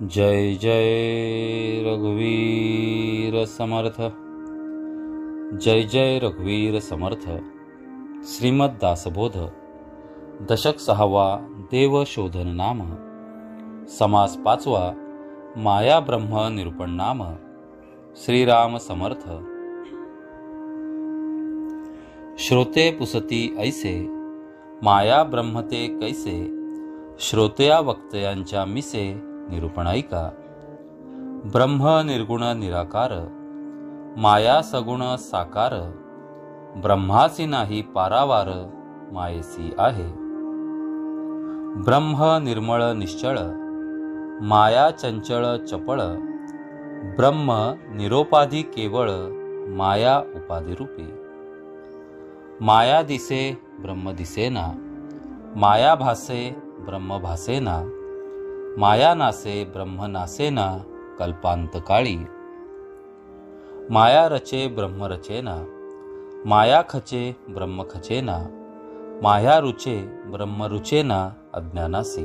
जय जय रघुवीर समर्थ। जय जय रघुवीर समर्थ। श्रीमद दासबोध दशक 6वा देवशोधन नाम समास 5वा माया ब्रह्म निरूपण नाम। श्रीराम समर्थ। श्रोते पुसती ऐसे माया ब्रह्मते कैसे, श्रोतया वक्तयांच्या मिसे निरूपण ऐका। ब्रह्म निर्गुण निराकार, माया सगुण साकार, ब्रह्मासी नाही पारावार, मायेसी आहे। ब्रह्म निर्मळ निश्चळ, माया चंचळ चपळ, ब्रह्म निरोपाधी केवळ, माया उपाधी रूपी। माया दिसे ब्रह्म दिसेना, माया भासे ब्रह्म भासेना, माया नासे ब्रह्म नासेना, कल्पांत काळी। माया रचे ब्रह्म रचेना, माया खचे ब्रह्म खचेना, माया रुचे ब्रह्म रुचेना, अज्ञानासी।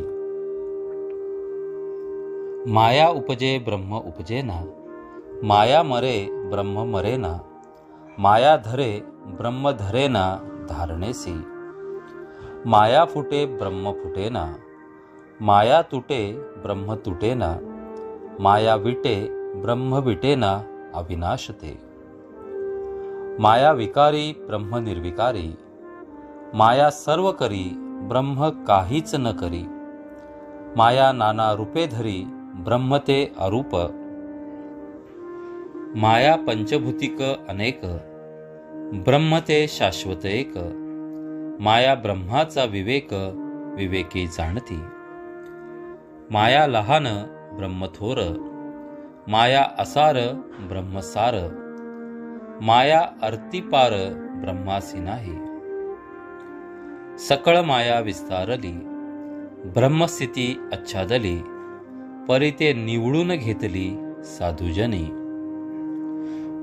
माया उपजे ब्रह्म उपजेना, माया मरे ब्रह्म मरेना, माया धरे ब्रह्म धरेना, धारणेसी। माया फुटे ब्रह्म फुटेना, माया तुटे ब्रह्म तुटेना, माया विटे ब्रह्म विटेना, अविनाशते। माया विकारी ब्रह्म निर्विकारी, माया सर्व करी ब्रह्म काहीच न करी, माया नाना रूपे धरी ब्रह्म ते अरूप। माया पंचभूतिक अनेक, ब्रह्म ते शाश्वत एक, माया ब्रह्माचा विवेक विवेकी जाणती। माया लहान ब्रह्म थोर, माया असार ब्रह्म सार, माया अर्तिपार ब्रह्मासी नाही। सकळ माया विस्तारली, ब्रह्मस्थिती आच्छादली, परी ते निवडून घेतली साधुजनी।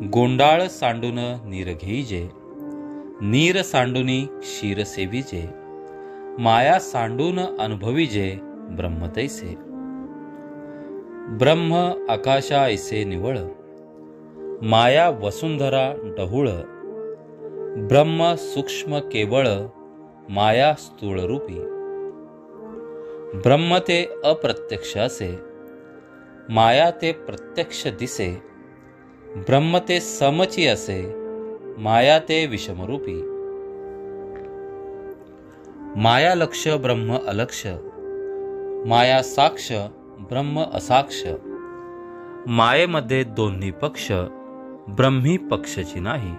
गोंडाळ सांडून नीर घेईजे, नीर सांडूनी क्षीर सेविजे, माया सांडून अनुभविजे ब्रह्म तैसे। ब्रह्म आकाशा ऐसे निवळ, माया वसुंधरा डहुळ, ब्रह्म सूक्ष्म केवळ, माया स्थूळ रूपी। ब्रह्म ते अप्रत्यक्ष असे, माया ते प्रत्यक्ष दिसे, ब्रह्म ते समची असे, माया ते विषमरूपी। माया लक्ष ब्रह्म अलक्ष, माया साक्ष ब्रह्म असाक्ष, मायेमध्ये दोन्ही पक्ष ब्रह्मी पक्षची नाही।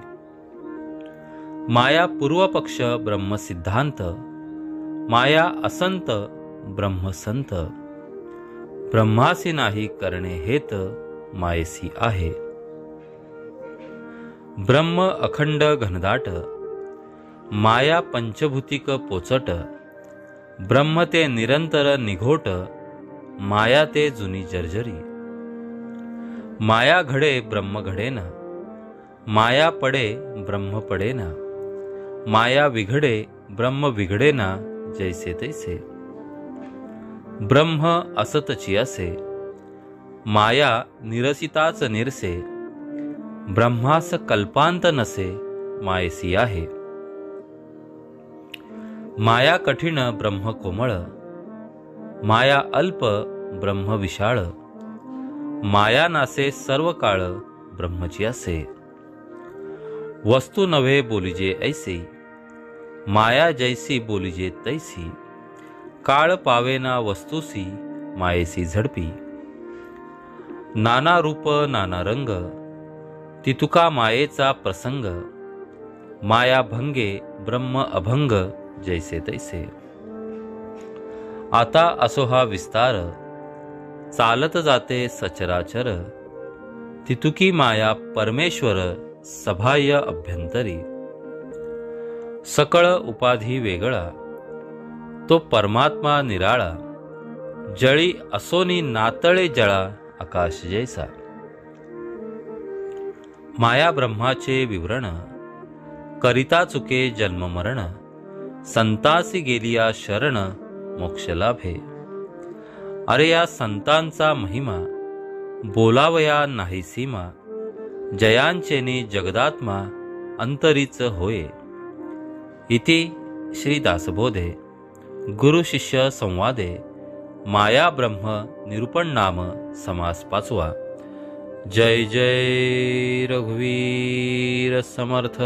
माया पूर्व पक्ष ब्रह्म सिद्धांत, माया असंत ब्रह्म संत, ब्रह्मासी नाही करणे हेत, मायेसी आहे। ब्रह्म अखंड घनदाट, माया पंचभूतिक पोचट, ब्रह्म ते निरंतर निघोट, माया ते जुनी जर्जरी। माया घडे ब्रह्म घडेना, माया पडे ब्रह्म पडेना, माया विघडे ब्रह्म विघडेना, जैसे तैसे। ब्रह्म असतची असे, माया निरसिताच निरसे, ब्रह्मास कल्पांत नसे, मायेसी आहे। माया कठीण ब्रह्म कोमळ, माया अल्प ब्रह्म विशाळ, माया नासे सर्व काळ ब्रह्मची असे। वस्तू नव्हे बोलिजे ऐसी, माया जैसी बोलिजे तैसी, काळ पावेना वस्तूसी, मायेसी झडपी। नाना रूप नाना रंग, तितुका मायेचा प्रसंग, माया भंगे ब्रह्म अभंग, जैसे तैसे। आता असो हा विस्तार, चालत जाते सचराचर, तितुकी माया परमेश्वर, सबाह्य अभ्यंतरी। सकळ उपाधी वेगळा, तो परमात्मा निराळा, जळी असोनी नातळे जळा, आकाश जैसा। माया ब्रह्माचे विवरण, करिता चुके जन्म मरण, संतासी गेलिया शरण, मोक्ष लाभे। अरे या संतांचा महिमा बोलावया नाही सीमा, जयांचेनी जगदात्मा अंतरीच होय. इति श्री दासबोधे गुरु शिष्य संवादे माया ब्रह्म निरूपण नाम समास 5. जय जय रघुवीर समर्थ.